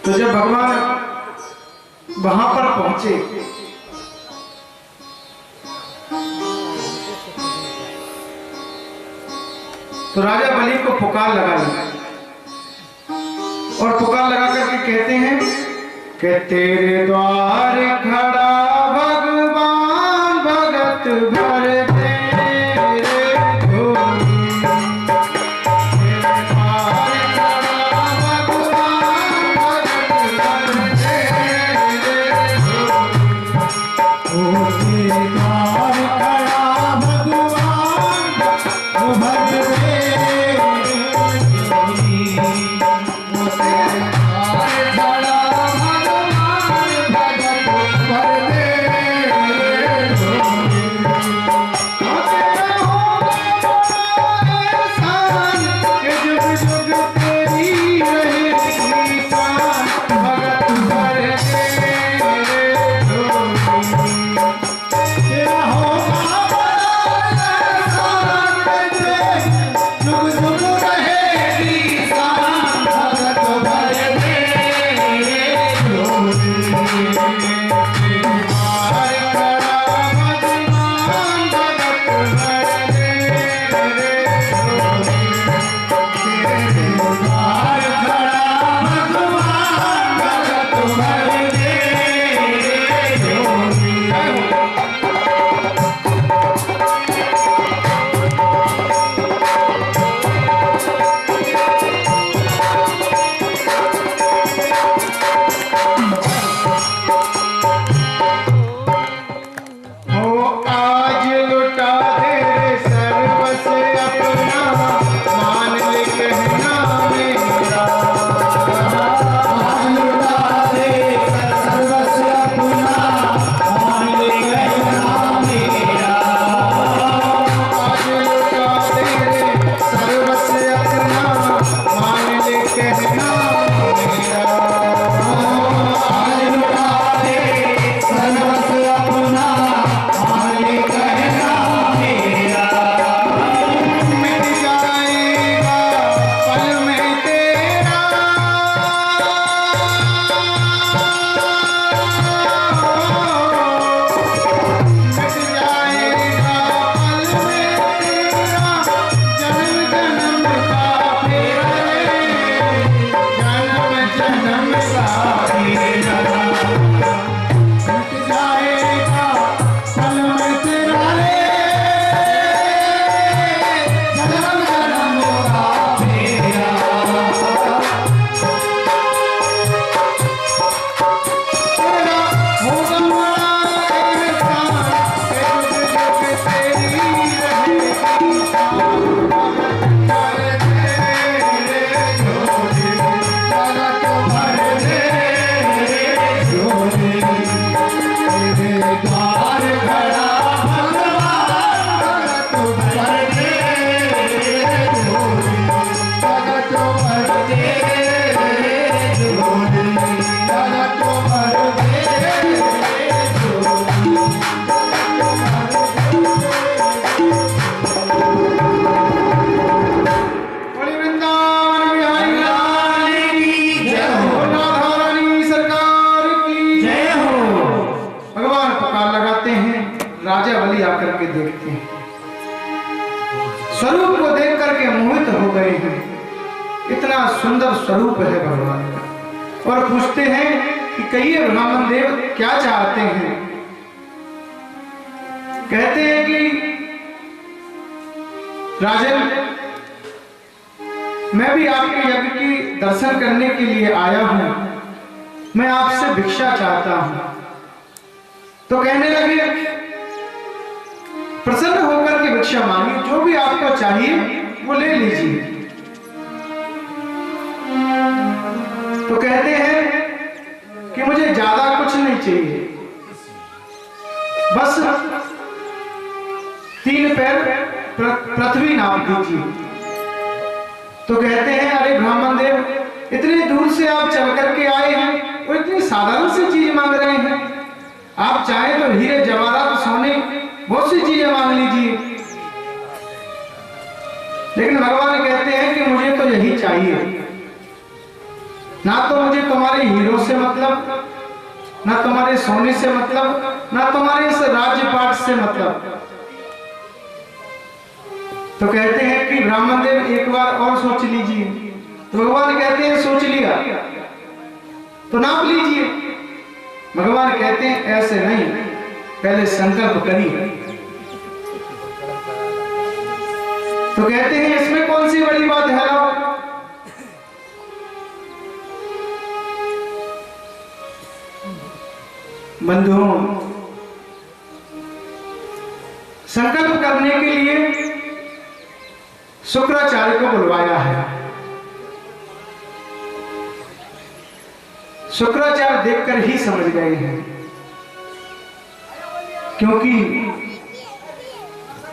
तो जब भगवान वहां पर पहुंचे तो राजा बलि को पुकार लगा और पुकार लगा करके कहते हैं कि तेरे द्वार खड़ा भगवान भगत भर दे स्वरूप को देख करके मोहित हो गए हैं। इतना सुंदर स्वरूप है भगवान का। और पूछते हैं कि कहिए ब्राह्मण देव क्या चाहते हैं। कहते हैं कि राजन, मैं भी आपके यज्ञ की दर्शन करने के लिए आया हूं, मैं आपसे भिक्षा चाहता हूं। तो कहने लगे प्रसन्न होकर के भिक्षा मांगी, जो भी आपको चाहिए वो ले लीजिए। तो कहते हैं कि मुझे ज्यादा कुछ नहीं चाहिए, बस 3 पैर पृथ्वी नाप दीजिए। तो कहते हैं अरे ब्राह्मण देव, इतनी दूर से आप चल करके आए हैं और इतनी साधारण सी चीज मांग रहे हैं। आप चाहें तो हीरे जवाहरात सोने बहुत सी चीजें मांग लीजिए, लेकिन भगवान कहते हैं कि मुझे तो यही चाहिए। ना तो मुझे तुम्हारे हीरो से मतलब, ना तुम्हारे सोने से मतलब, ना तुम्हारे इस राज्यपाट से मतलब। तो कहते हैं कि ब्राह्मण देव एक बार और सोच लीजिए। तो भगवान कहते हैं सोच लिया तो नाप लीजिए। भगवान कहते हैं ऐसे नहीं, पहले संकल्प करिए। तो कहते हैं इसमें कौन सी बड़ी बात है? बंधुओं, संकल्प करने के लिए शुक्राचार्य को बुलवाया है। शुक्राचार्य देखकर ही समझ गए हैं, क्योंकि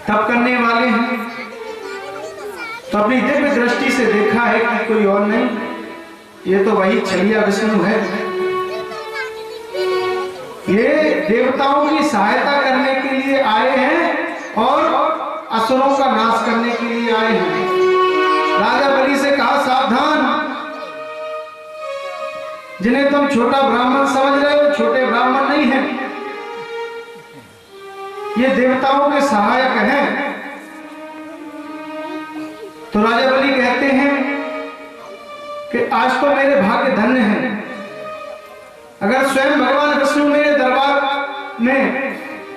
तप करने वाले हैं तो अपनी दिव्य दृष्टि से देखा है कि कोई और नहीं, ये तो वही छलिया विष्णु है। ये देवताओं की सहायता करने के लिए आए हैं और असुरों का नाश करने के लिए आए हैं। राजा बलि से कहा सावधान, जिन्हें तुम छोटा ब्राह्मण समझ रहे हो, छोटे ब्राह्मण नहीं हैं, ये देवताओं के सहायक हैं। तो राजा बलि कहते हैं कि आज तो मेरे भाग्य धन्य हैं, अगर स्वयं भगवान विष्णु मेरे दरबार में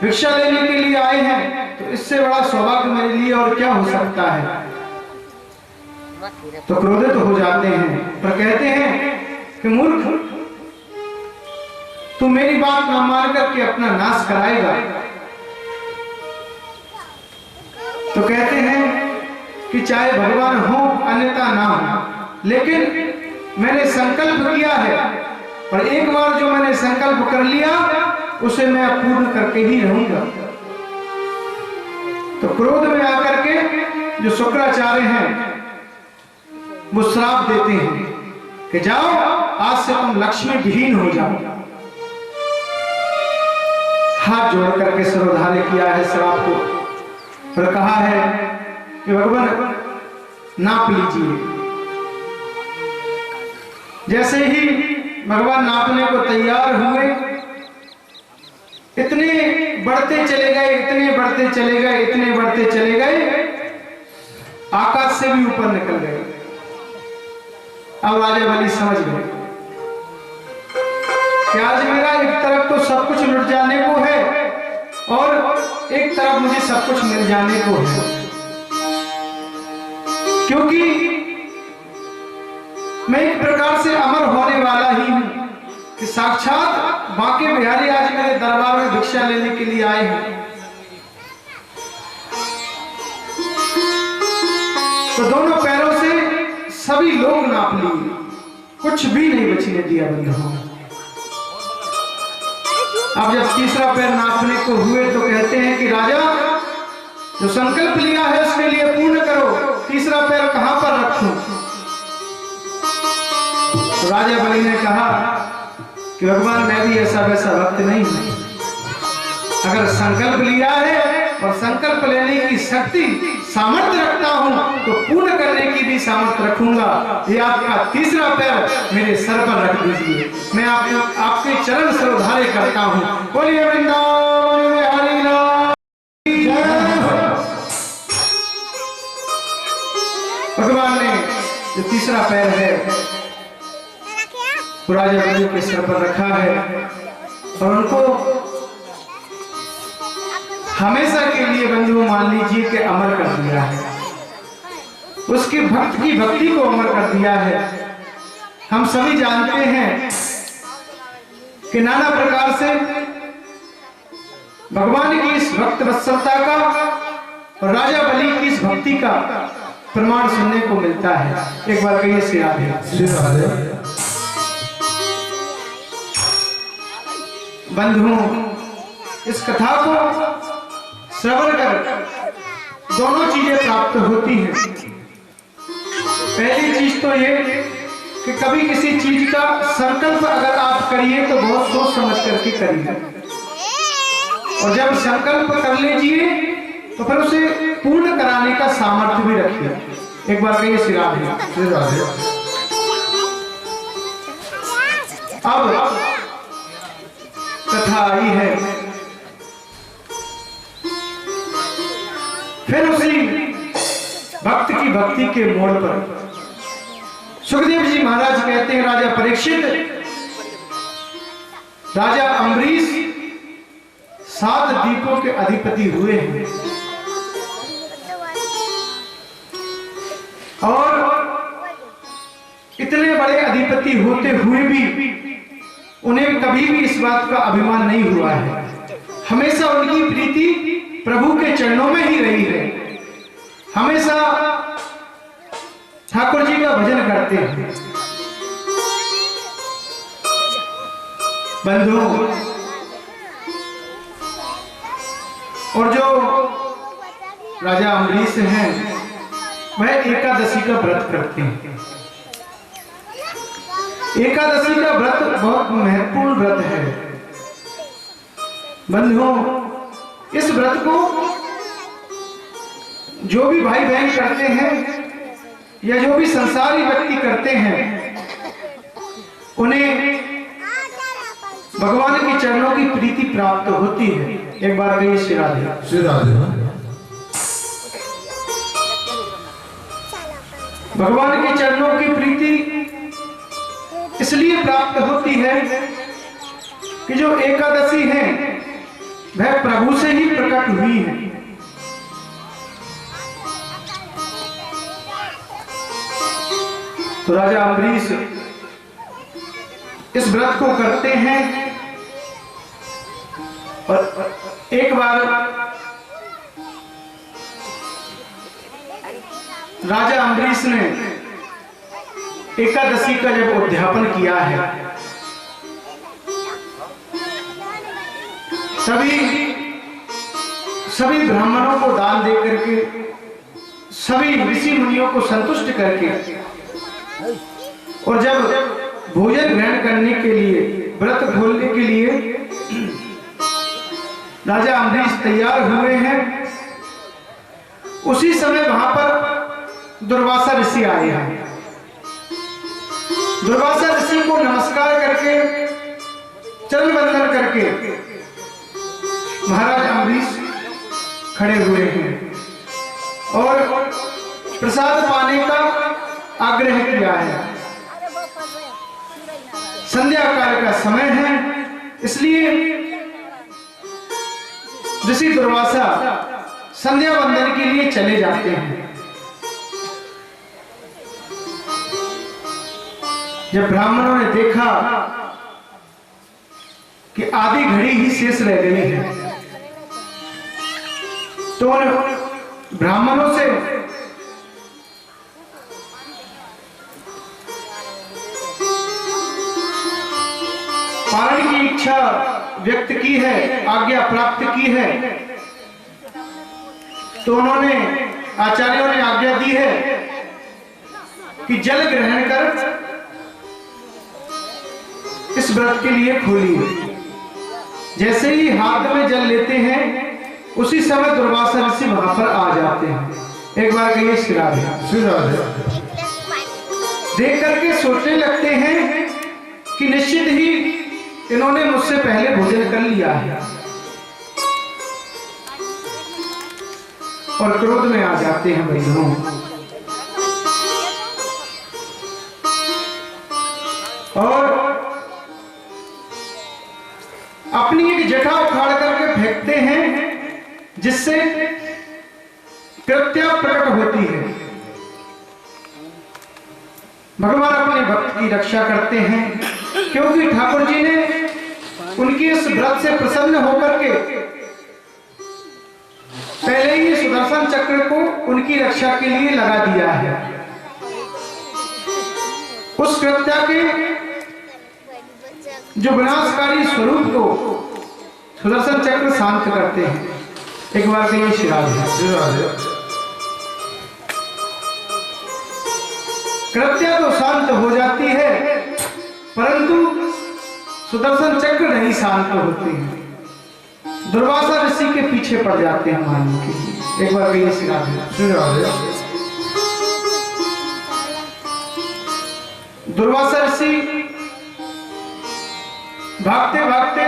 भिक्षा लेने के लिए आए हैं तो इससे बड़ा सौभाग्य मेरे लिए और क्या हो सकता है। तो क्रोधित हो जाते हैं पर कहते हैं कि मूर्ख, तू मेरी बात न मान करके अपना नाश कराएगा। तो कहते हैं कि चाहे भगवान हो अन्यथा ना हो, लेकिन मैंने संकल्प किया है और एक बार जो मैंने संकल्प कर लिया उसे मैं पूर्ण करके ही रहूंगा। तो क्रोध में आकर के जो शुक्राचार्य हैं वो श्राप देते हैं कि जाओ, आज से तुम लक्ष्मी विहीन हो जाओ। हाथ जोड़ करके सिरोधार्य किया है श्राप को और कहा है कि भगवान नाप लीजिए। जैसे ही भगवान नापने को तैयार हुए, इतने बढ़ते चले गए, इतने बढ़ते चले गए, इतने बढ़ते चले गए, आकाश से भी ऊपर निकल गए। अब राजा बलि समझ गए कि आज मेरा एक तरफ तो सब कुछ लुट जाने को है और एक तरफ मुझे सब कुछ मिल जाने को है, क्योंकि मैं एक प्रकार से अमर होने वाला ही हूं कि साक्षात बांके बिहारी आज मेरे दरबार में भिक्षा लेने के लिए आए हैं। तो दोनों पैरों से सभी लोग नाप लिए, कुछ भी नहीं बचने दिया बंधुओं। अब जब तीसरा पैर नापने को हुए तो कहते हैं कि राजा, जो संकल्प लिया है उसके लिए पूर्ण करो, तीसरा पैर कहां पर रखूं? तो राजा बलि ने कहा कि भगवान मैं भी ऐसा वैसा भक्त नहीं हूं, अगर संकल्प लिया है और संकल्प लेने की शक्ति सामर्थ्य रखता हूं तो पूर्ण करने की भी सामर्थ्य रखूंगा। ये आपका तीसरा पैर मेरे सर पर रख दीजिए, मैं आपके चरण सिरोधार्य करता हूं। बोलिए वृंदावन बिहारी लाल की जय। भगवान ने जो तीसरा पैर है राजा बलि के सर पर रखा है और उनको हमेशा के लिए बंधुओं मान लीजिए कि अमर कर दिया है, उसके भक्त की भक्ति को अमर कर दिया है। हम सभी जानते हैं कि नाना प्रकार से भगवान की इस भक्त वत्सलता का और राजा बलि की इस भक्ति का प्रमाण सुनने को मिलता है। एक बार कहिए श्री राधे। बंधुओं, इस कथा को श्रवण कर दोनों चीजें प्राप्त होती हैं। पहली चीज तो ये कि कभी किसी चीज का संकल्प अगर आप करिए तो बहुत सोच समझ करके करिए, और जब संकल्प कर लीजिए तो फिर उसे पूर्ण कराने का सामर्थ्य भी रखिए। एक बार कहिए श्री राधे। कथा आई है। फिर उसी भक्त की भक्ति के मोड़ पर सुखदेव जी महाराज कहते हैं, राजा परीक्षित, राजा अम्बरीश 7 द्वीपों के अधिपति हुए हैं और इतने बड़े अधिपति होते हुए भी उन्हें कभी भी इस बात का अभिमान नहीं हुआ है। हमेशा उनकी प्रीति प्रभु के चरणों में ही रही है। हमेशा ठाकुर जी का भजन करते हैं। बंधुओं, और जो राजा अम्बरीश हैं वह एकादशी का व्रत करते हैं। एकादशी का व्रत बहुत महत्वपूर्ण व्रत है। बंधुओं, इस व्रत को जो भी भाई बहन करते हैं या जो भी संसारी व्यक्ति करते हैं, उन्हें भगवान के चरणों की प्रीति प्राप्त होती है। एक बार कहिए श्री राधे। श्री राधे। भगवान के चरणों की प्रीति इसलिए प्राप्त होती है कि जो एकादशी है वह प्रभु से ही प्रकट हुई है। तो राजा अम्बरीश इस व्रत को करते हैं और एक बार राजा अम्बरीश ने एकादशी का जब उद्यापन किया है, सभी ब्राह्मणों को दान दे करके, सभी ऋषि मुनियों को संतुष्ट करके, और जब भोजन ग्रहण करने के लिए, व्रत खोलने के लिए राजा अम्बरीश तैयार हुए हैं, उसी समय वहां पर दुर्वासा ऋषि आए हैं। दुर्वासा ऋषि को नमस्कार करके, चरण वंदन करके महाराज अम्बरीश खड़े हुए हैं और प्रसाद पाने का आग्रह किया है। संध्या काल का समय है, इसलिए ऋषि दुर्वासा संध्या वंदन के लिए चले जाते हैं। जब ब्राह्मणों ने देखा कि आधी घड़ी ही शेष रह गई है, तो उन ब्राह्मणों से पारण की इच्छा व्यक्त की है, आज्ञा प्राप्त की है। तो उन्होंने, आचार्यों ने आज्ञा दी है कि जल ग्रहण कर इस व्रत के लिए खोलिए। जैसे ही हाथ में जल लेते हैं, उसी समय दुर्वासा ऋषि वहां पर आ जाते हैं। एक बार कहिए श्री राधे। श्री राधे। देख करके सोचने लगते हैं कि निश्चित ही इन्होंने मुझसे पहले भोजन कर लिया है, और क्रोध में आ जाते हैं बंधुओं। और अपनी एक जटा उखाड़ करके फेंकते हैं, जिससे कृत्या प्रकट होती है। भगवान अपने भक्त की रक्षा करते हैं, क्योंकि ठाकुर जी ने उनकी इस व्रत से प्रसन्न होकर के पहले ही सुदर्शन चक्र को उनकी रक्षा के लिए लगा दिया है। उस कृत्या के जो विनाशकारी स्वरूप को सुदर्शन चक्र शांत करते हैं। एक बार कहिए श्री राधे। कृत्या तो शांत हो जाती है, परंतु सुदर्शन चक्र नहीं शांत होते हैं। दुर्वासा ऋषि के पीछे पड़ जाते हैं मानने के लिए। एक बार कहिए श्री राधे। दुर्वासा ऋषि भागते भागते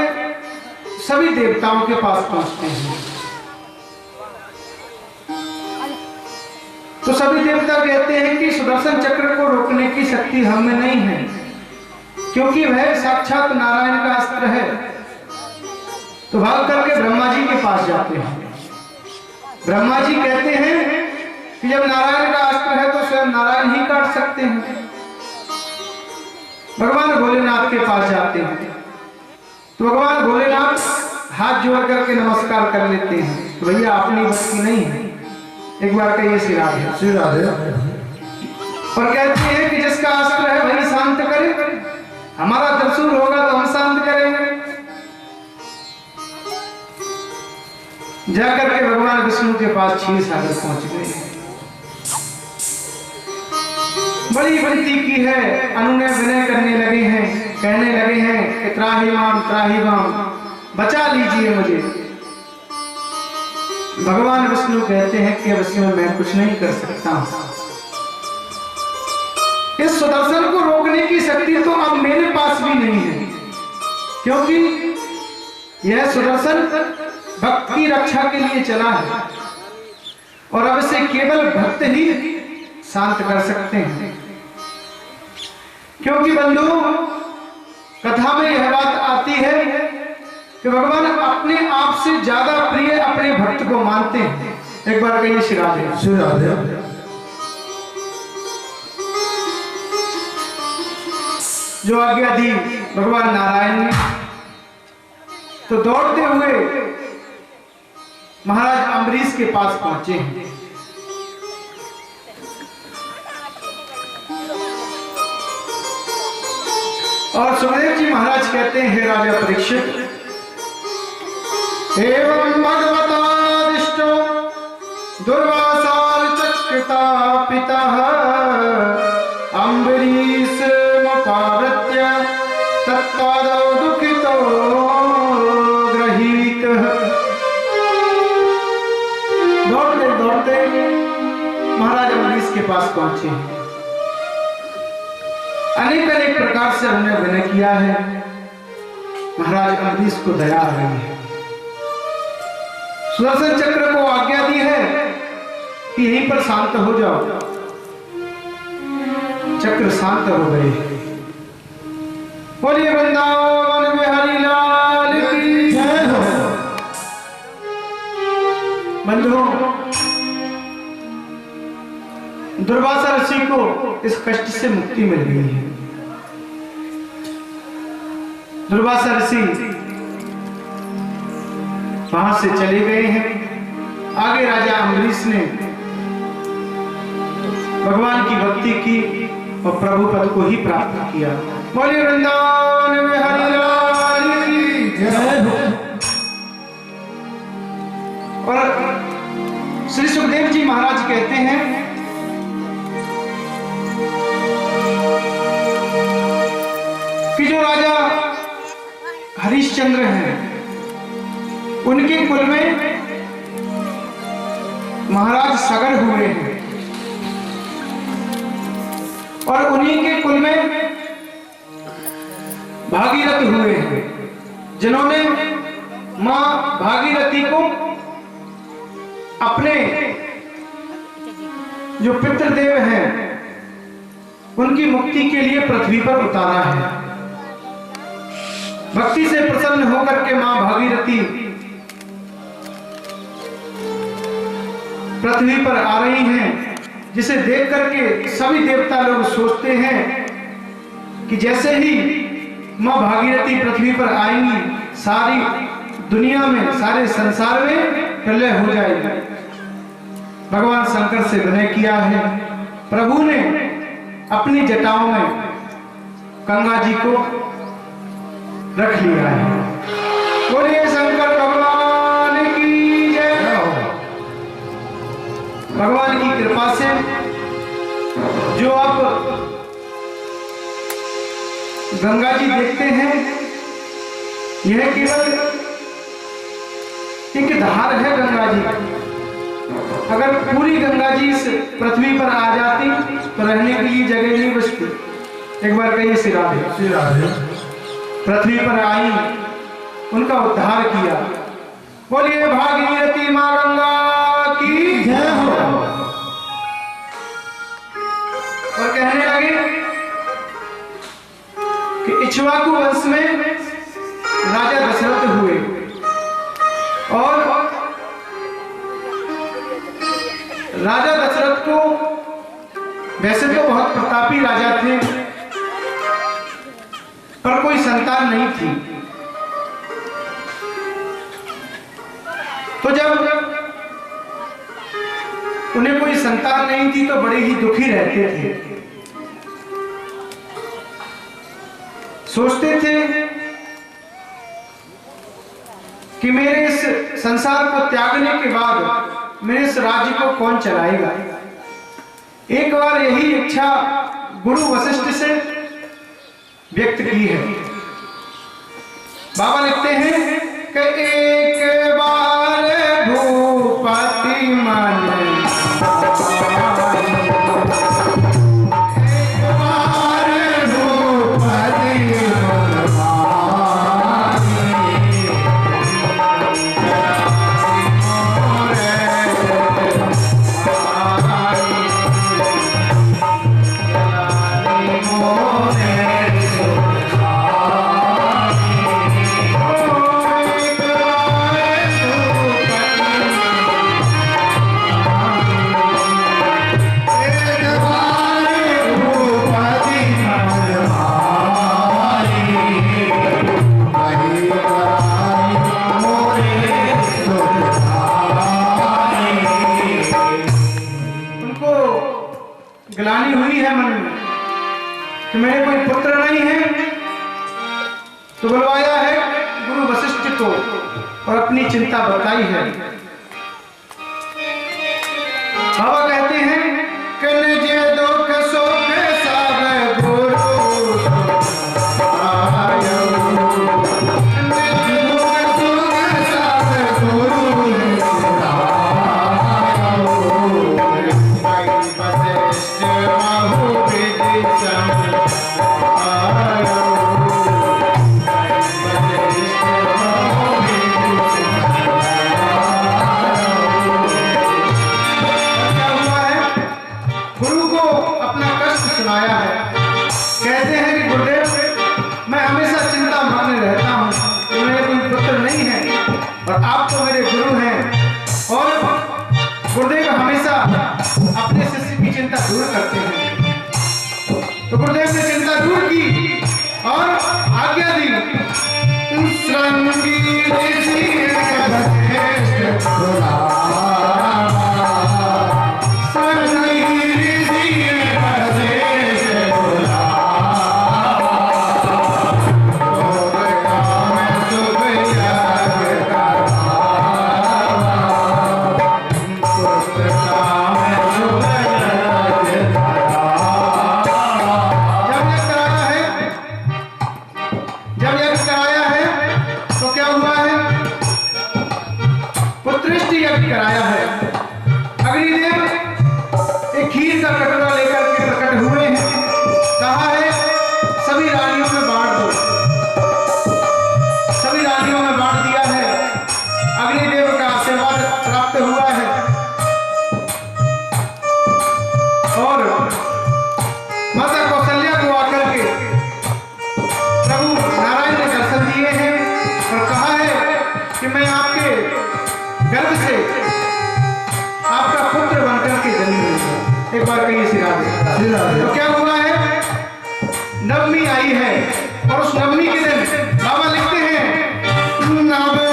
सभी देवताओं के पास पहुंचते हैं। तो सभी देवता कहते हैं कि सुदर्शन चक्र को रोकने की शक्ति हम में नहीं है, क्योंकि वह साक्षात नारायण का अस्त्र है। तो भाग करके ब्रह्मा जी के पास जाते हैं। ब्रह्मा जी कहते हैं कि जब नारायण का अस्त्र है तो स्वयं नारायण ही काट सकते हैं। भगवान भोलेनाथ के पास जाते हैं तो भगवान भोलेनाथ हाथ जोड़ करके नमस्कार कर लेते हैं। तो भैया अपनी भक्ति नहीं है, एक बार कहिए श्री राधे श्री राधे। और कहते हैं कि जिसका अस्त्र है वही शांत करे, हमारा त्रिशूल होगा तो हम शांत करेंगे। जाकर के भगवान विष्णु के पास क्षीर सागर पहुंच गए। बड़ी विनती की है, अनुनय विनय करने लगे हैं, कहने लगे हैं कि त्राहि माम बचा लीजिए मुझे। भगवान विष्णु कहते हैं कि अवश्य मैं कुछ नहीं कर सकता हूं। इस सुदर्शन को रोकने की शक्ति तो अब मेरे पास भी नहीं है, क्योंकि यह सुदर्शन भक्त की रक्षा के लिए चला है और अब इसे केवल भक्त ही शांत कर सकते हैं। क्योंकि बंधु, कथा में यह बात आती है कि भगवान अपने आप से ज्यादा प्रिय अपने भक्त को मानते हैं। एक बार कहिए श्री राधे श्री राधे। जो आज्ञा दी भगवान नारायण ने, तो दौड़ते हुए महाराज अम्बरीश के पास पहुंचे हैं। और सुखदेव जी महाराज कहते हैं, हे राजा परीक्षित, एवं भगवतादिष्टो दुर्वासाचक्रता पितः अम्बरीश मुपावृत्य तत्पादौ दुखितो गृहीतः। दौड़ते दौड़ते महाराज अम्बरीश के पास पहुंचे। अनेक अनेक प्रकार से हमने विनय किया है, महाराज अम्बरीश को दया आ रही है। सुदर्शन चक्र को आज्ञा दी है कि यहीं पर शांत हो जाओ। चक्र शांत हो गए। बोलिए वृंदावन बिहारी लाल की जय हो। बंधुओं, दुर्वासा ऋषि को इस कष्ट से मुक्ति मिल गई है। दुर्वासा ऋषि वहां से चले गए हैं। आगे राजा अम्बरीश ने भगवान की भक्ति की और प्रभु पद को ही प्राप्त किया। बोलिए वृंदावन बिहारी लाल की जय हो। और श्री सुखदेव जी महाराज कहते हैं कि जो राजा हरिश्चंद्र हैं, उनके कुल में महाराज सगर हुए हैं और उन्हीं के कुल में भागीरथ हुए हैं, जिन्होंने मां भागीरथी को अपने जो पितृदेव हैं उनकी मुक्ति के लिए पृथ्वी पर उतारा है। भक्ति से प्रसन्न होकर के मां भागीरथी पृथ्वी पर आ रही हैं, जिसे देख करके सभी देवता लोग सोचते हैं कि जैसे ही मां भागीरथी पृथ्वी पर आएंगी, सारी दुनिया में, सारे संसार में प्रलय हो जाएगी। भगवान शंकर से विनय किया है। प्रभु ने अपनी जटाओं में गंगा जी को रख लिया है। बोलिए शंकर भगवान की जय। भगवान की कृपा से जो आप गंगा जी देखते हैं, यह केवल एक धार है गंगा जी। अगर पूरी गंगा जी इस पृथ्वी पर आ जाती तो रहने के लिए जगह नहीं बचती। एक बार कहिए श्री राधे श्री राधे। पृथ्वी पर आई उनका उद्धार किया। बोलिए भागीरथी मां गंगा की जय हो। और कहने लगे कि इक्ष्वाकु वंश में राजा दशरथ हुए और राजा दशरथ को वैसे तो बहुत प्रतापी राजा थे, पर कोई संतान नहीं थी। तो जब उन्हें कोई संतान नहीं थी तो बड़े ही दुखी रहते थे। सोचते थे कि मेरे इस संसार को त्यागने के बाद मेरे इस राज्य को कौन चलाएगा। एक बार यही इच्छा गुरु वशिष्ठ से व्यक्त की है। बाबा लिखते हैं कि एक बार भूपति मन गिलानी हुई है मन में कि मेरे कोई पुत्र नहीं है। तो बुलवाया है गुरु वशिष्ठ को और अपनी चिंता बताई है। बाबा कहते हैं कि निजे दुख सुख सब गुरु आयो, निजे दुख सुख सब गुरु सुनाया है। कहते हैं कि गुरुदेव मैं हमेशा चिंता माने रहता हूँ कि मेरे कोई पुत्र नहीं है और आप तो मेरे गुरु हैं। और गुरुदेव हमेशा अपने शिष्य की चिंता दूर करते हैं। तो गुरुदेव ने चिंता दूर की और आज्ञा दी। कराया है। अग्निदेव एक खीर का कटोरा लेकर के प्रकट हुए हैं। कहा है सभी रानियों में बांट दो। सभी रानियों में बांट दिया है। अग्निदेव का आशीर्वाद प्राप्त हुआ है और माता कौशल्या को आकर के प्रभु नारायण ने दर्शन दिए हैं और कहा है कि मैं आपके गर्भ से आपका पुत्र बनकर के जन्म लूंगा। एक बार कहिए श्री राधे। तो क्या हुआ है, नवमी आई है और उस नवमी के दिन बाबा लिखते हैं नवमी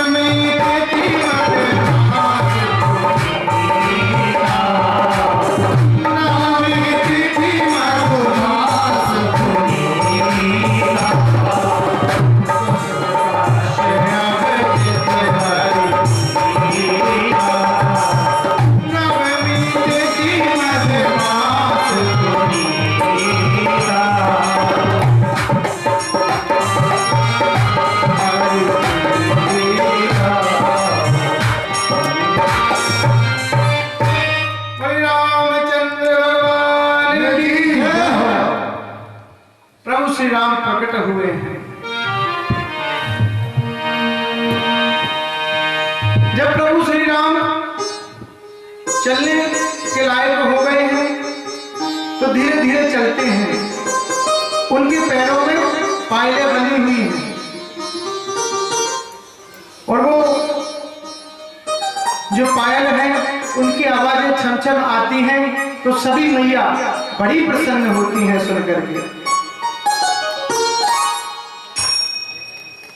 श्री राम प्रकट हुए हैं। चलने के लायक हो गए हैं तो धीरे धीरे चलते हैं। उनके पैरों में पायलें बनी हुई हैं और वो जो पायल है उनकी आवाजें छम छम आती हैं तो सभी मैया बड़ी प्रसन्न होती हैं सुनकर के।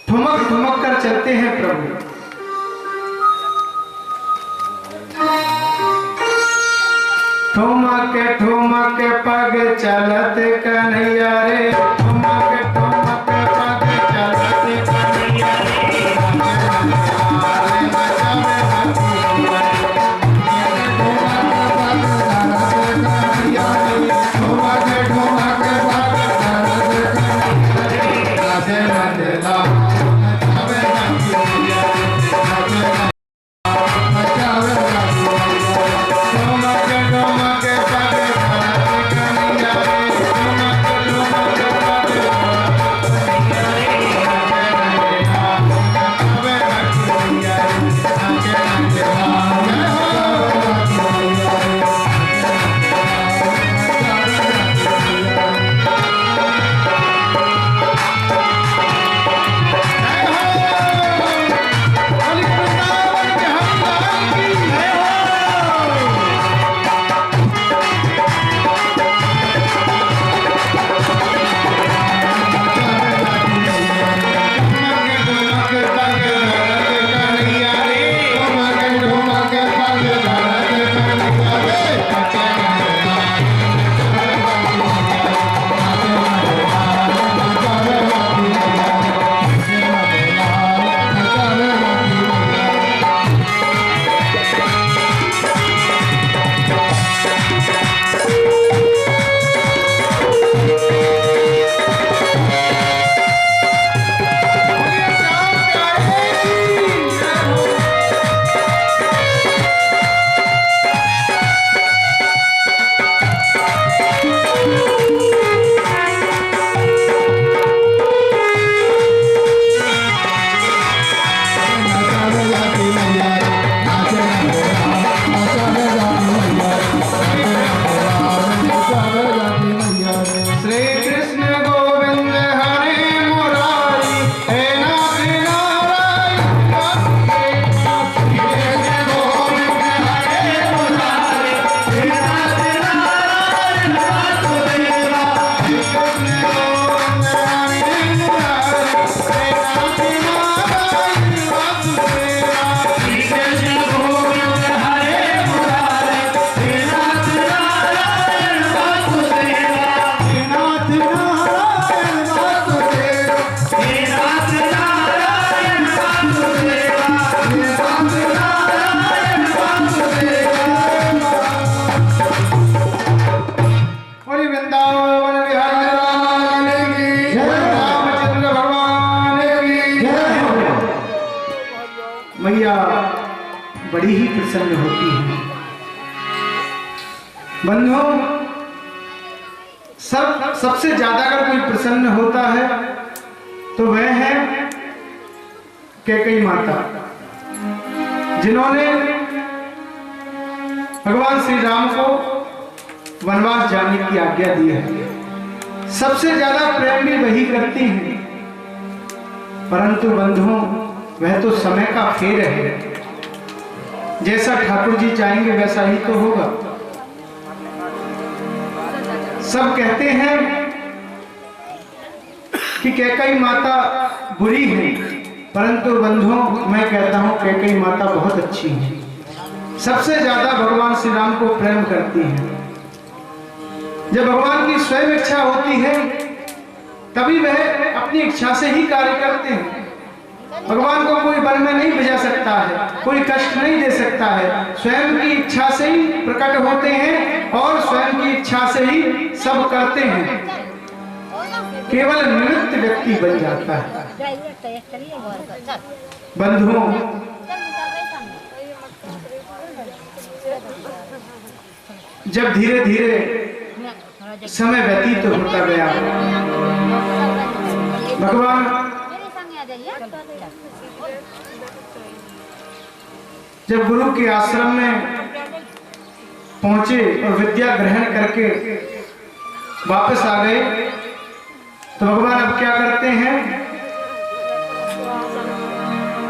ठुमक ठुमक कर चलते हैं प्रभु। ठुमक ठुमक पग चलत कन्हैया रे, ठुमक ठुमक पग चलत कन्हैया रे, मैया बड़ी ही प्रसन्न होती है। बंधुओं, सबसे ज्यादा अगर कोई प्रसन्न होता है तो वह है कैकेयी माता, जिन्होंने भगवान श्री राम को वनवास जाने की आज्ञा दी है। सबसे ज्यादा प्रेम भी वही करती हैं, परंतु बंधुओं वह तो समय का फेर है। जैसा ठाकुर जी चाहेंगे वैसा ही तो होगा। सब कहते हैं कि कैकेयी माता बुरी है, परंतु बंधुओं मैं कहता हूं कैकेयी माता बहुत अच्छी है। सबसे ज्यादा भगवान श्री राम को प्रेम करती है। जब भगवान की स्वयं इच्छा होती है तभी वह अपनी इच्छा से ही कार्य करते हैं। भगवान को कोई बल में नहीं भेजा सकता है, कोई कष्ट नहीं दे सकता है। स्वयं की इच्छा से ही प्रकट होते हैं और स्वयं की इच्छा से ही सब करते हैं। केवल निमित्त व्यक्ति बन जाता है। बंधुओं, जब धीरे धीरे समय व्यतीत होता गया, भगवान जब गुरु के आश्रम में पहुंचे और विद्या ग्रहण करके वापस आ गए, तो भगवान अब क्या करते हैं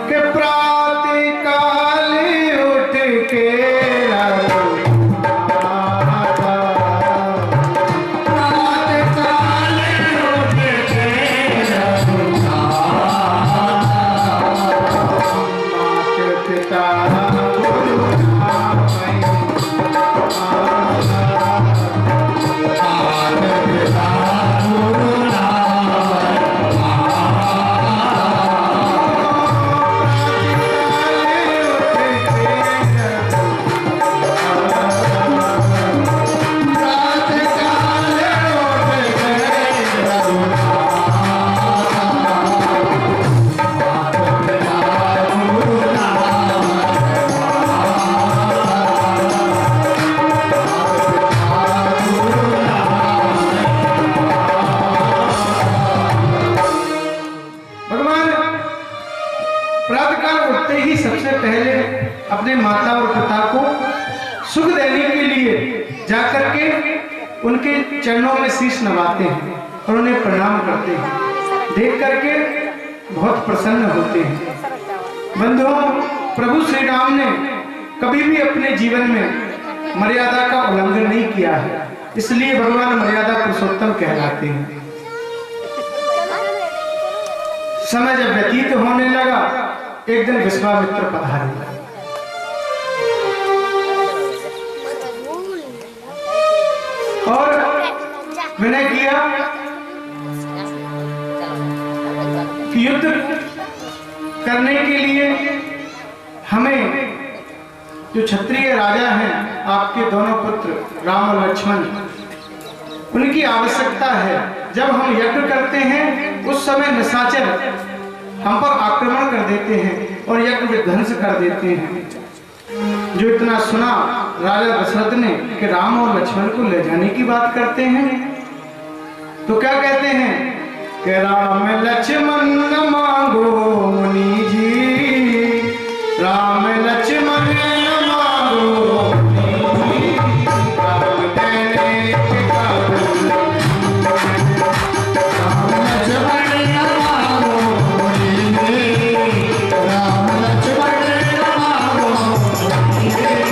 कि प्रातः काल उठ के अपने माता और पिता को सुख देने के लिए जाकर के उनके चरणों में शीश नवाते हैं और उन्हें प्रणाम करते हैं। देख करके बहुत प्रसन्न होते हैं। बंधुओं, प्रभु श्री राम ने कभी भी अपने जीवन में मर्यादा का उल्लंघन नहीं किया है, इसलिए भगवान मर्यादा पुरुषोत्तम कहलाते हैं। समय जब व्यतीत होने लगा, एक दिन विश्वामित्र पधारे और विनय किया कि युद्ध करने के लिए हमें जो क्षत्रिय राजा हैं, आपके दोनों पुत्र राम और लक्ष्मण, उनकी आवश्यकता है। जब हम यज्ञ करते हैं उस समय निशाचर हम पर आक्रमण कर देते हैं और यज्ञ विध्वंस कर देते हैं। जो इतना सुना राजा दशरथ ने कि राम और लक्ष्मण को ले जाने की बात करते हैं, तो क्या कहते हैं कि राम लक्ष्मण न मांगो मुनि जी, राम लक्ष्मण न मांगो मुनि जी, राम देने के काबिल, राम लक्ष्मण न मांगो मुनि जी, राम लक्ष्मण न मांगो मुनि जी,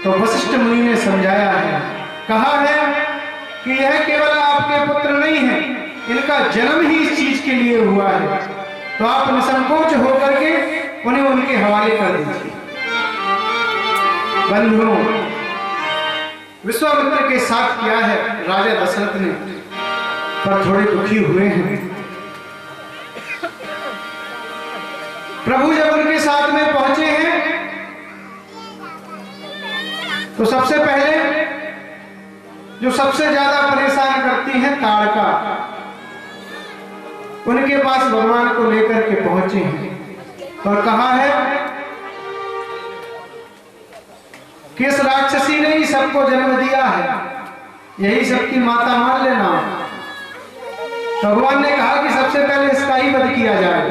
तो वशिष्ठ मुनि ने समझाया है, कहा है कि यह केवल आपके पुत्र नहीं है, इनका जन्म ही इस चीज के लिए हुआ है, तो आप निसंकोच होकर के उन्हें उनके हवाले कर दीजिए। बंधुओं, विश्वामित्र के साथ किया है राजा दशरथ ने, पर थोड़े दुखी हुए हैं। प्रभु जब उनके साथ में पहुंचे हैं तो सबसे पहले जो सबसे ज्यादा परेशान करती है ताड़का, उनके पास भगवान को लेकर के पहुंचे हैं और कहा है कि इस राक्षसी ने ही सबको जन्म दिया है, यही सबकी माता मान लेना। भगवान ने कहा कि सबसे पहले इसका ही वध किया जाए।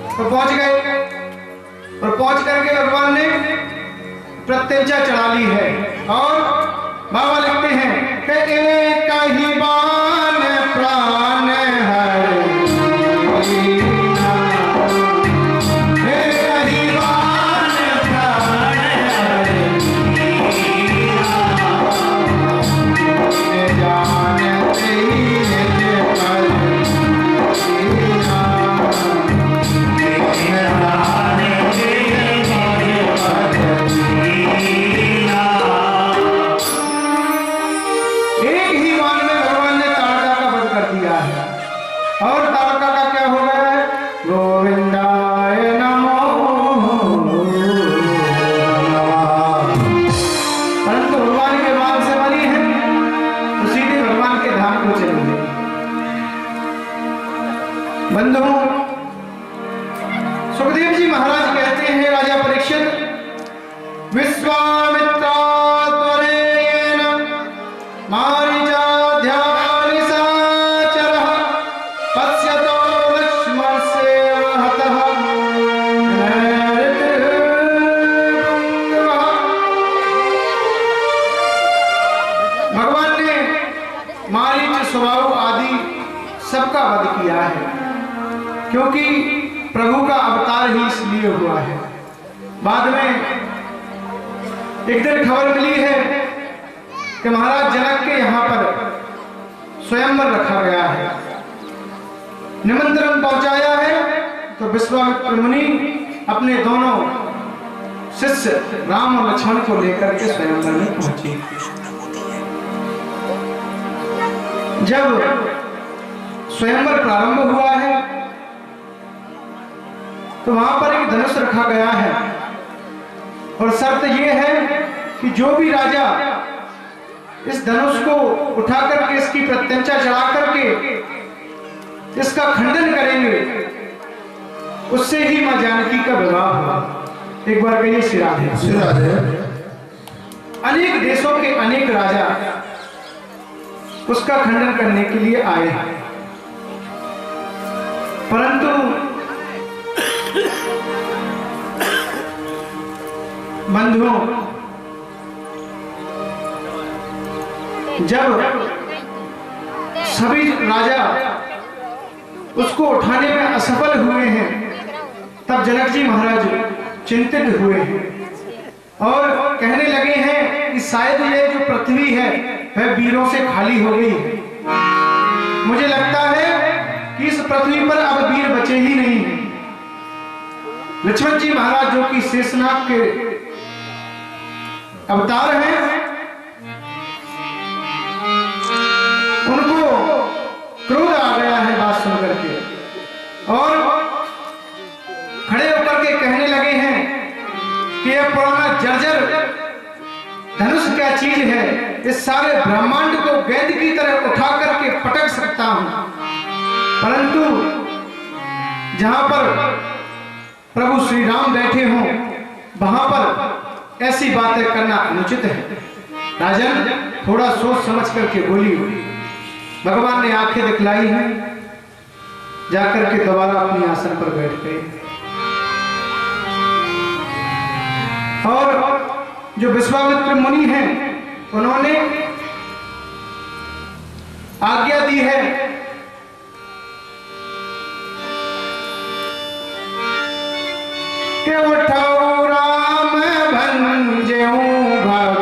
तो पहुंच गए और पहुंच करके भगवान ने प्रत्यंचा चढ़ा ली है और बाबा लिखते हैं कि एक ही बाण प्राण हर, और ताड़का का क्या हो गया है? गोविंदाय नमो। परंतु भगवान के बाण से बनी है तो सीधे भगवान के धाम को चली गई। बंधुओं, सुखदेव जी महाराज कहते हैं राजा परीक्षित, विश्वामित्रा त्वरेण मारीचा स्वभाव आदि सबका वध किया है, क्योंकि प्रभु का अवतार ही इसलिए हुआ है। बाद में एक दिन खबर मिली है कि महाराज जनक के यहाँ पर स्वयंवर रखा गया है, निमंत्रण पहुंचाया है। तो विश्वामित्र मुनि अपने दोनों शिष्य राम और लक्ष्मण को लेकर के स्वयंवर में पहुंचे। जब स्वयंवर प्रारंभ हुआ है तो वहां पर एक धनुष रखा गया है और शर्त यह है कि जो भी राजा इस धनुष को उठा करके इसकी प्रत्यंचा चढ़ा करके इसका खंडन करेंगे, उससे ही मां जानकी का विवाह होगा। एक बार कहिए श्री राधे। श्री राधे। अनेक देशों के अनेक राजा उसका खंडन करने के लिए आए हैं, परंतु बंधुओं, जब सभी राजा उसको उठाने में असफल हुए हैं तब जनक जी महाराज चिंतित हुए हैं और कहने लगे हैं कि शायद ये जो पृथ्वी है वह वीरों से खाली हो गई है। मुझे लगता है कि इस पृथ्वी पर अब वीर बचे ही नहीं हैं। लक्ष्मण जी महाराज जो कि शेषनाग के अवतार हैं, उनको क्रोध आ गया है बात सुन करके और खड़े होकर के कहने लगे हैं कि यह पुराना जर्जर धनुष क्या चीज है, इस सारे ब्रह्मांड को गेंद की तरह उठा करके पटक सकता हूं, परंतु जहां पर प्रभु श्री राम बैठे हों वहां पर ऐसी बातें करना अनुचित है। राजन, थोड़ा सोच समझ करके बोली। भगवान ने आंखें दिखलाई हैं, जाकर के दोबारा अपनी आसन पर बैठ गए और जो विश्वामित्र मुनि हैं उन्होंने आज्ञा दी है कि उठो राम भंजेऊ भगवान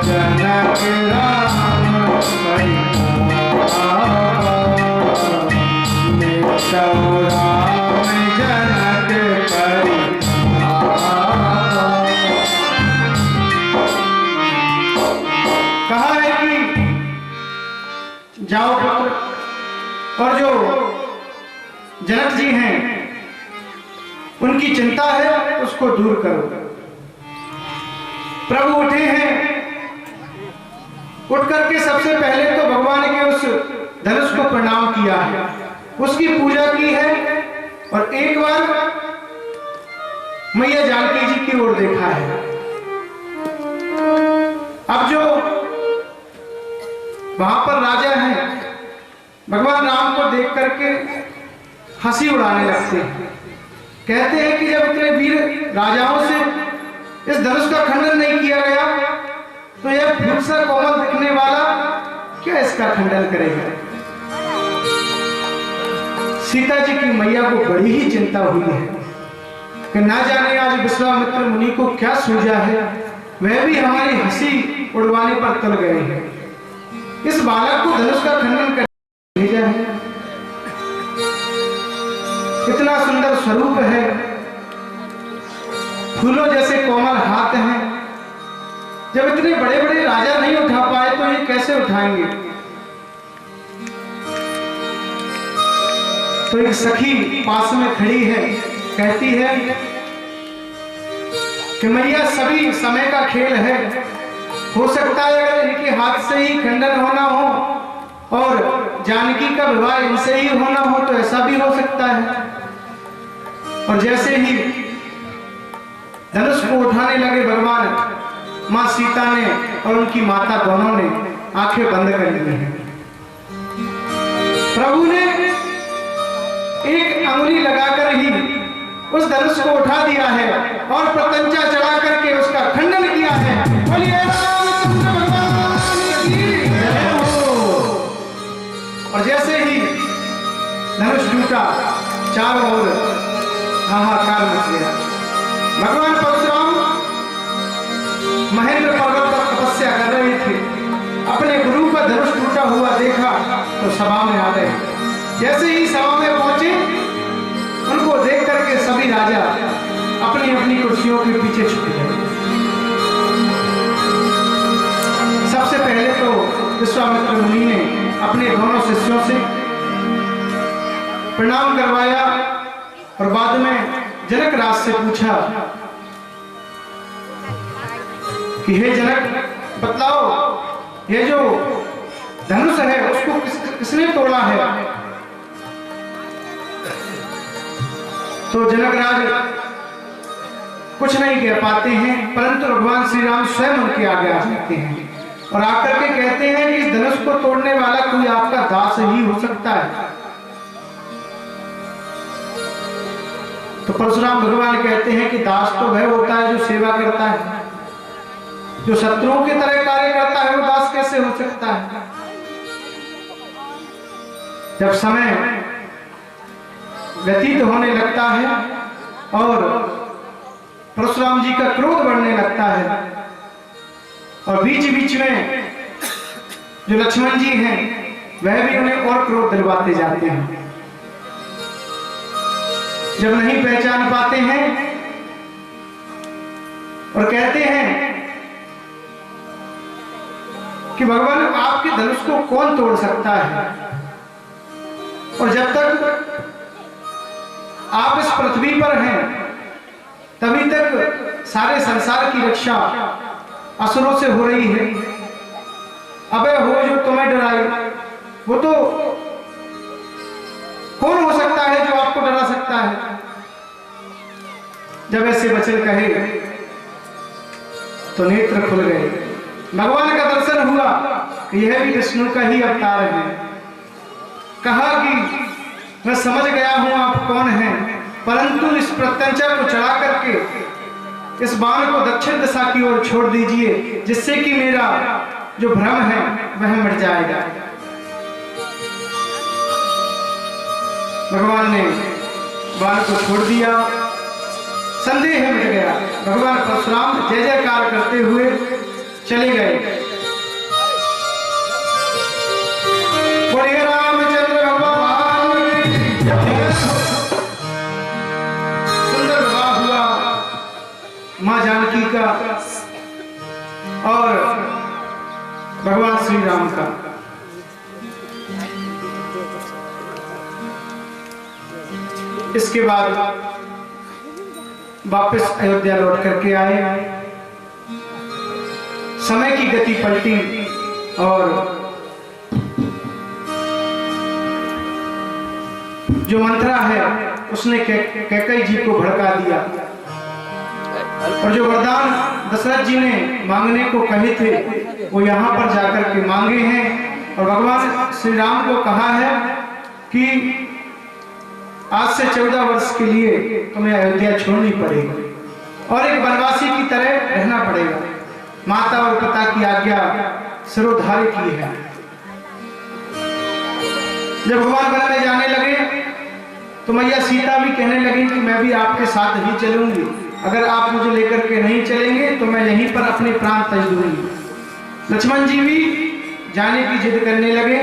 जनक राम मिटऊ राम जनक कहा है कि जाओ पुत्र, और जो जनक जी हैं उनकी चिंता है उसको दूर करो। प्रभु उठे हैं, उठ करके सबसे पहले तो भगवान के उस धनुष को प्रणाम किया है, उसकी पूजा की है, और एक बार मैया जानकी जी की ओर देखा है। अब जो वहां पर राजा हैं भगवान राम को देख करके हंसी उड़ाने लगते हैं। कहते हैं कि जब इतने वीर राजाओं से इस धनुष का खंडन नहीं किया गया तो यह फूल सा कोमल दिखने वाला क्या इसका खंडन करेगा। सीता जी की मैया को बड़ी ही चिंता हुई है कि ना जाने आज विश्वामित्र मुनि को क्या सूझा है, वह भी हमारी हंसी उड़वाने पर तुल गए हैं। इस बालक को धनुष का खंडन कर भेजा है। इतना सुंदर स्वरूप है, फूलों जैसे कोमल हाथ हैं, जब इतने बड़े बड़े राजा नहीं उठा पाए तो ये कैसे उठाएंगे। तो एक सखी पास में खड़ी है, कहती है कि मैया सभी समय का खेल है, हो सकता है अगर इनके हाथ से ही खंडन होना हो और जानकी का विवाह इनसे ही होना हो तो ऐसा भी हो सकता है। और जैसे ही धनुष को उठाने लगे भगवान, मां सीता ने और उनकी माता दोनों ने आंखें बंद कर ली हैं। प्रभु ने एक अंगुली लगाकर ही उस धनुष को उठा दिया है और प्रत्यंचा चढ़ा करके उसका खंडन किया है। बोलिए रामचंद्र भगवान की जय हो। और जैसे ही धनुष टूटा, चारों ओर हाहाकार मच गया। भगवान परशुराम महेंद्र पर्वत पर तपस्या कर रहे थे, अपने गुरु का धनुष टूटा हुआ देखा तो सभा में आ गए। जैसे ही सभा में पहुंचे, उनको देख करके सभी राजा अपनी अपनी कुर्सियों के पीछे छुप गए। सबसे पहले तो विश्वामित्र मुनि ने अपने दोनों शिष्यों से प्रणाम करवाया और बाद में जनक राज से पूछा कि हे जनक, बतलाओ ये जो धनुष है उसको किसने तोड़ा है। तो जनकराज कुछ नहीं कह पाते हैं, परंतु भगवान श्री राम स्वयं उनके आगे आ जाते हैं और आकर के कहते हैं कि इस धनुष को तोड़ने वाला कोई आपका दास ही हो सकता है। तो परशुराम भगवान कहते हैं कि दास तो वह होता है जो सेवा करता है, जो शत्रुओं की तरह कार्य करता है वो दास कैसे हो सकता है। जब समय व्यतीत होने लगता है और परशुराम जी का क्रोध बढ़ने लगता है और बीच बीच में जो लक्ष्मण जी हैं वह भी उन्हें और क्रोध दिलवाते जाते हैं। जब नहीं पहचान पाते हैं और कहते हैं कि भगवान आपके धनुष को कौन तोड़ सकता है, और जब तक आप इस पृथ्वी पर हैं तभी तक सारे संसार की रक्षा असुरों से हो रही है। अबे हो जो तुम्हें डराए, वो तो कौन हो सकता है जो आपको डरा सकता है। जब ऐसे वचन कहे तो नेत्र खुल गए, भगवान का दर्शन हुआ कि यह भी विष्णु का ही अवतार है। कहा कि मैं समझ गया हूं आप कौन हैं, परंतु इस प्रत्यंचा को चढ़ा करके इस बाण को दक्षिण दिशा की ओर छोड़ दीजिए, जिससे कि मेरा जो भ्रम है वह मिट जाएगा। भगवान ने बाण को छोड़ दिया, संदेह मिट गया। भगवान परशुराम जय जयकार करते हुए चले गए। बोलिए रामचंद्र भगवान की जय। सुंदर विवाह हुआ मां जानकी का और भगवान श्री राम का। इसके बाद वापस अयोध्या लौट करके आए। समय की गति पलटी और जो मंत्रा है उसने कैकेयी जी को भड़का दिया और जो वरदान दशरथ जी ने मांगने को कहे थे वो यहाँ पर जाकर के मांगे हैं। और भगवान श्री राम को कहा है कि आज से 14 वर्ष के लिए तुम्हें अयोध्या छोड़नी पड़ेगी और एक वनवासी की तरह रहना पड़ेगा। माता और पिता की आज्ञा सिरोधार्य की है। जब भगवान वन में जाने लगे तो मैया सीता भी कहने लगी कि मैं भी आपके साथ ही चलूंगी, अगर आप मुझे लेकर के नहीं चलेंगे तो मैं यहीं पर अपने प्राण त्याग दूंगी। लक्ष्मण जी भी जाने की जिद करने लगे।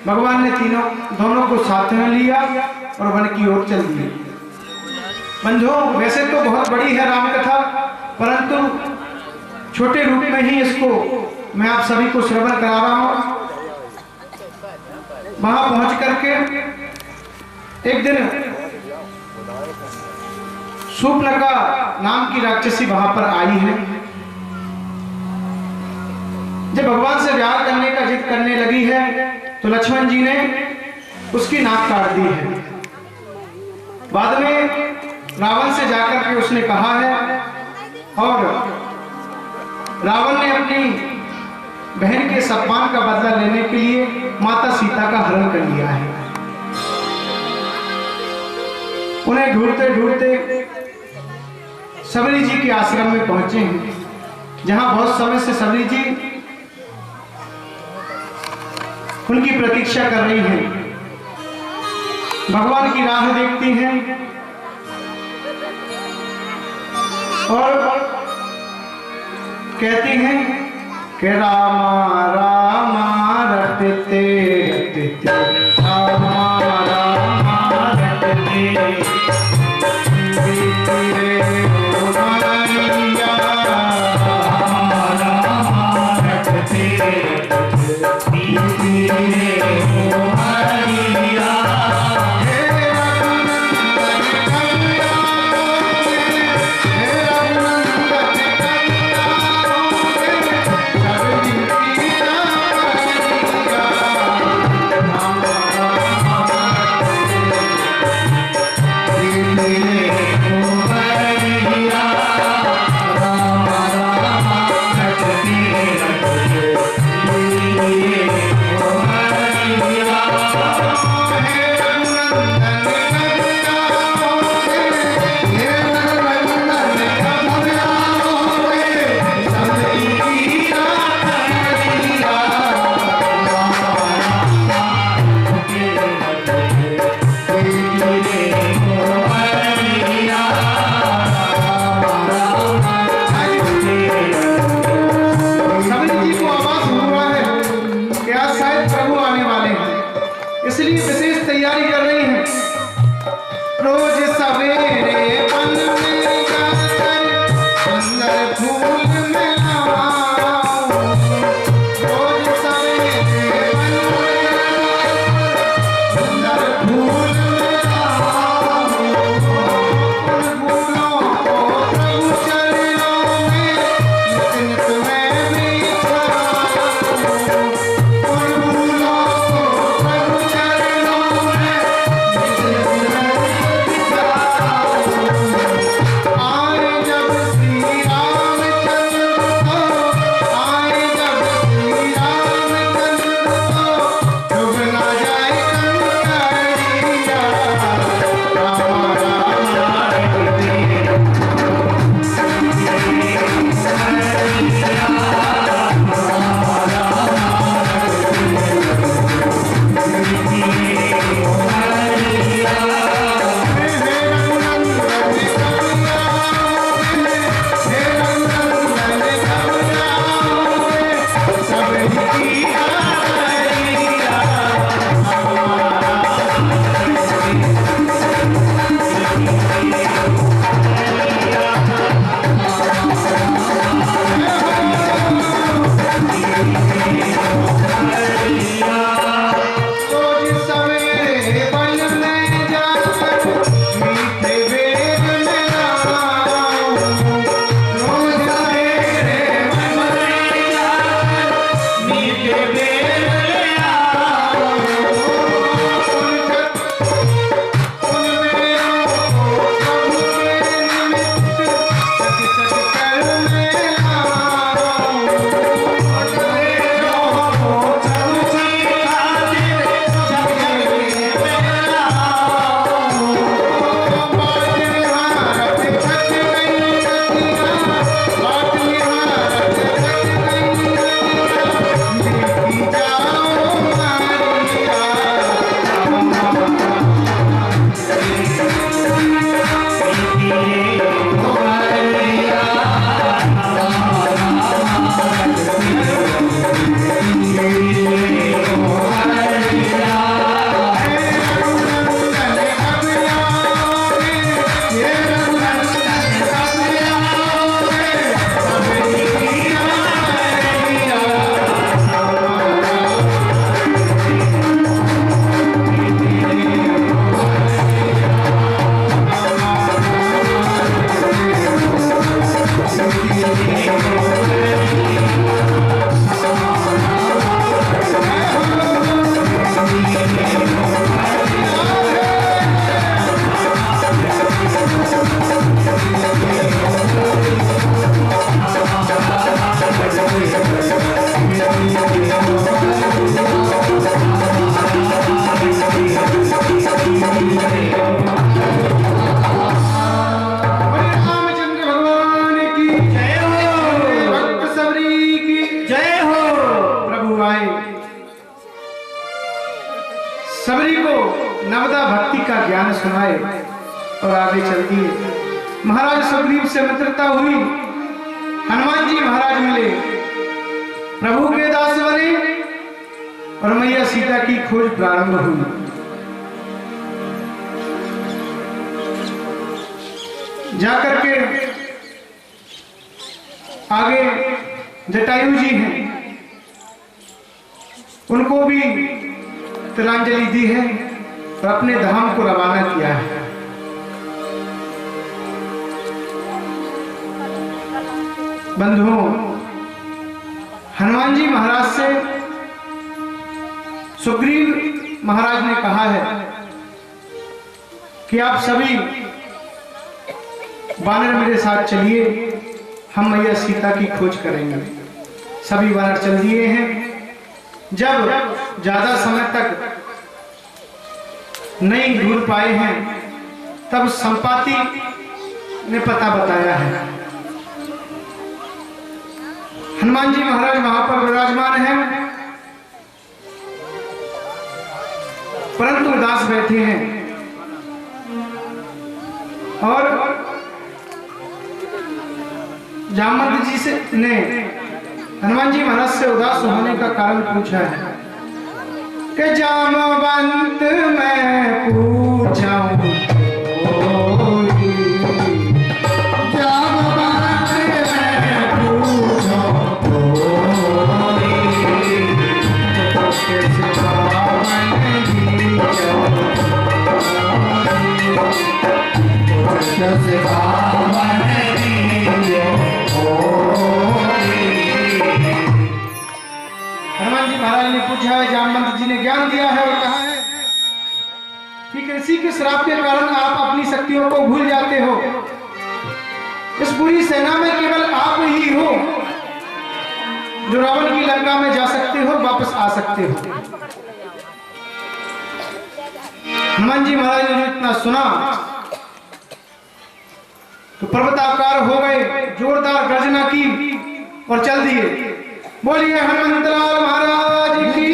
भगवान ने दोनों को साथ में लिया और वन की ओर चल दिए। बंधुओं, वैसे तो बहुत बड़ी है राम कथा, परंतु छोटे रूप में ही इसको मैं आप सभी को श्रवण करा रहा हूं। वहां पहुंच करके एक दिन शूर्पणखा नाम की राक्षसी वहां पर आई है। जब भगवान से विवाह करने का जिद करने लगी है तो लक्ष्मण जी ने उसकी नाक काट दी है। बाद में रावण से जाकर के उसने कहा है और रावण ने अपनी बहन के सम्मान का बदला लेने के लिए माता सीता का हरण कर लिया है। उन्हें ढूंढते ढूंढते सबरी जी के आश्रम में पहुंचे हैं, जहां बहुत समय से सबरी जी उनकी प्रतीक्षा कर रही हैं, भगवान की राह देखती हैं और कहती हैं कि रामा रामा रटते रटते रामा रामा रटते ज्ञान सुनाए और आगे चल दिए। महाराज सुग्रीव से मित्रता हुई, हनुमान जी महाराज मिले, प्रभु के दास बने और मैया सीता की खोज प्रारंभ हुई। जाकर के आगे जटायु जी हैं, उनको भी तिलांजलि दी है और अपने धाम को रवाना किया है। बंधुओं, हनुमान जी महाराज से सुग्रीव महाराज ने कहा है कि आप सभी वानर मेरे साथ चलिए, हम मैया सीता की खोज करेंगे। सभी वानर चल दिए हैं। जब ज्यादा समय तक नहीं ढूंढ पाए हैं, तब संपाति ने पता बताया है। हनुमान जी महाराज वहां पर विराजमान हैं, परंतु उदास बैठे हैं और जामवंत जी से ने हनुमान जी महाराज से उदास होने का कारण पूछा है कि जामवंत मैं पूछाऊं, हनुमान जी महाराज ने पूछा है। जामवंत जी ने ज्ञान दिया है और कहा है कि कृषि के श्राप के कारण आप अपनी शक्तियों को भूल जाते हो। इस पूरी सेना में केवल आप ही हो जो रावण की लंका में जा सकते हो, वापस आ सकते हो। हनुमान जी महाराज ने इतना सुना तो पर्वताकार हो गए, जोरदार गर्जना की और चल दिए। बोलिए हनुमंतलाल महाराज की।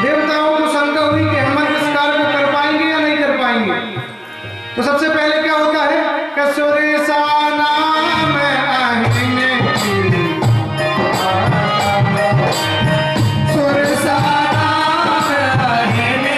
देवताओं को शंका हुई कि हनुमान इस कार्य को कर पाएंगे या नहीं कर पाएंगे। तो सबसे पहले क्या होता है कि सुरेशा नाम आहिने, सुरेशा नाम आहिने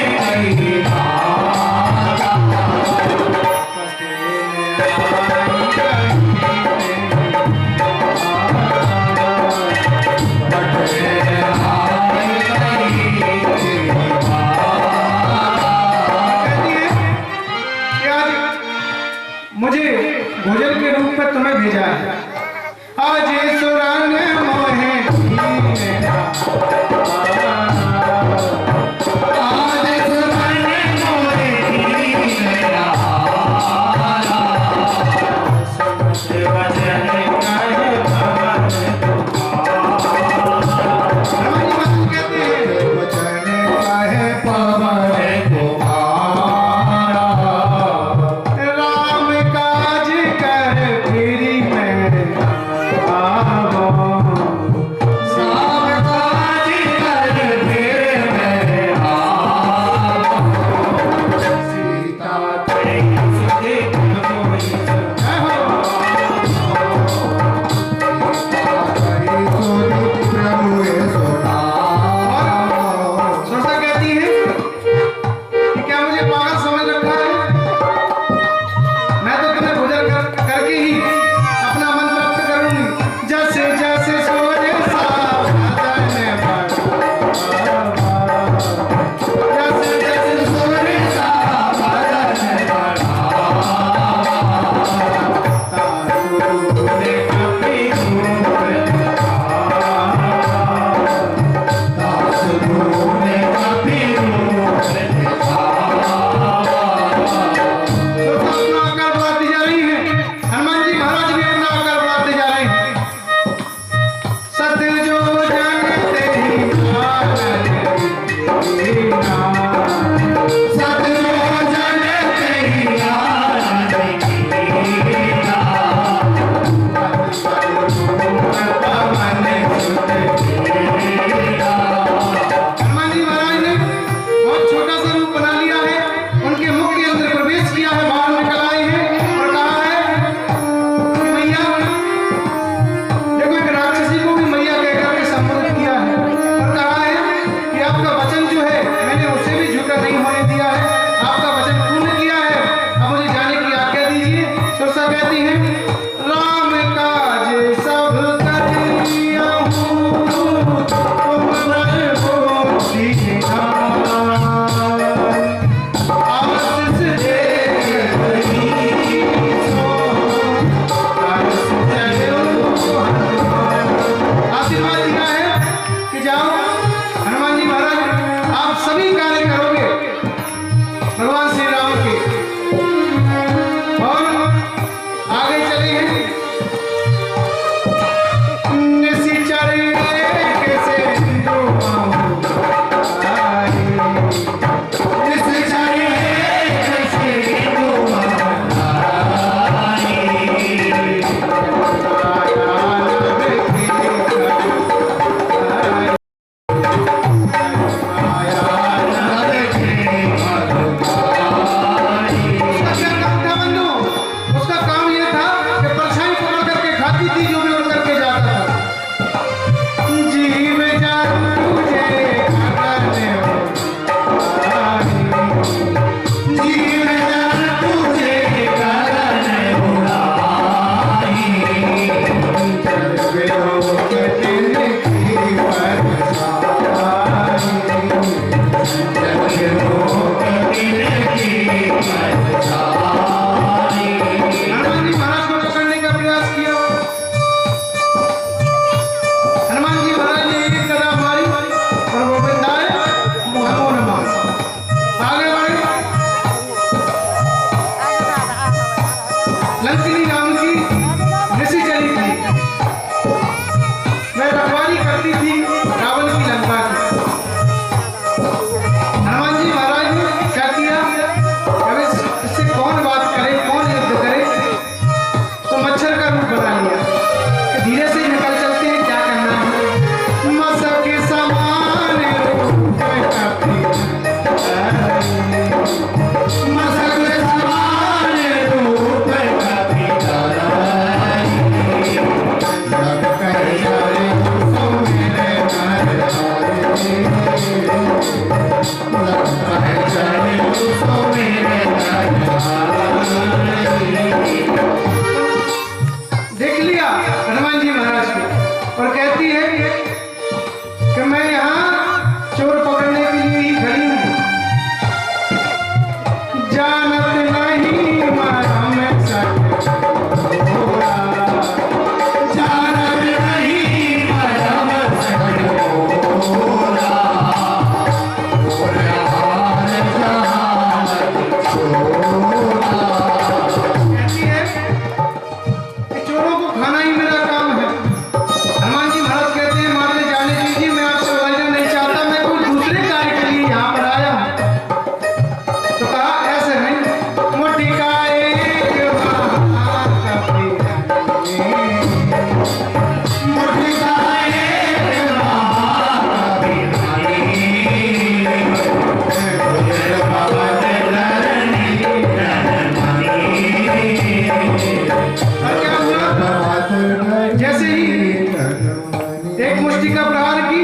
जी का प्रहार की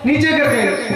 नीचे गिर गए।